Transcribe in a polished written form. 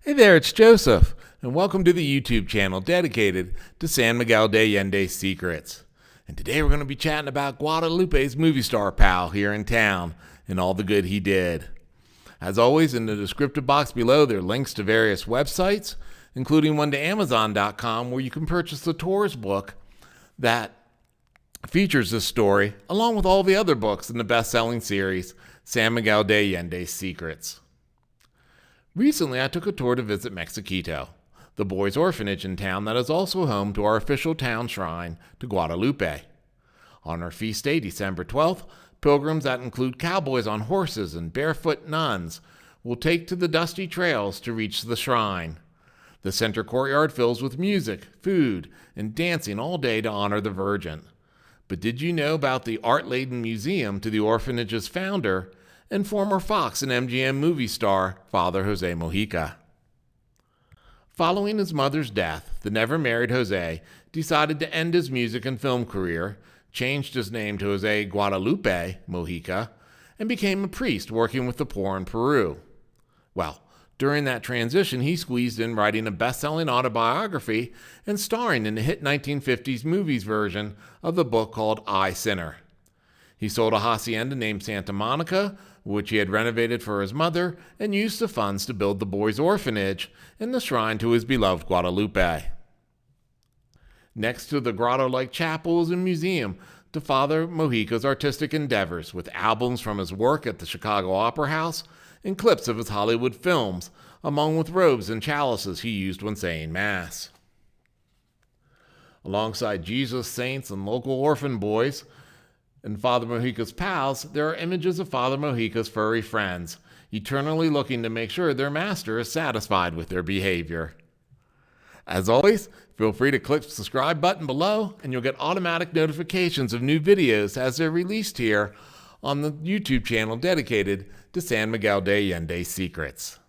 Hey there, it's Joseph, and welcome to the YouTube channel dedicated to San Miguel de Allende's secrets. And today we're going to be chatting about Guadalupe's movie star pal here in town and all the good he did. As always, in the descriptive box below, there are links to various websites, including one to Amazon.com, where you can purchase the Tours book that features this story, along with all the other books in the best-selling series, San Miguel de Allende's Secrets. Recently, I took a tour to visit Mexiquito, the boys' orphanage in town that is also home to our official town shrine to Guadalupe. On our feast day, December 12th, pilgrims that include cowboys on horses and barefoot nuns will take to the dusty trails to reach the shrine. The center courtyard fills with music, food, and dancing all day to honor the Virgin. But did you know about the art-laden museum to the orphanage's founder and former Fox and MGM movie star, Father Jose Mojica? Following his mother's death, the never-married Jose decided to end his music and film career, changed his name to Jose Guadalupe Mojica, and became a priest working with the poor in Peru. Well, during that transition, he squeezed in writing a best-selling autobiography and starring in the hit 1950s movies version of the book called I, Sinner. He sold a hacienda named Santa Monica, which he had renovated for his mother, and used the funds to build the boys' orphanage and the shrine to his beloved Guadalupe. Next to the grotto-like chapel is a museum to Father Mojica's artistic endeavors, with albums from his work at the Chicago Opera House and clips of his Hollywood films, along with robes and chalices he used when saying Mass. Alongside Jesus, saints, and local orphan boys, and Father Mojica's pals, there are images of Father Mojica's furry friends, eternally looking to make sure their master is satisfied with their behavior. As always, feel free to click the subscribe button below, and you'll get automatic notifications of new videos as they're released here on the YouTube channel dedicated to San Miguel de Allende's Secrets.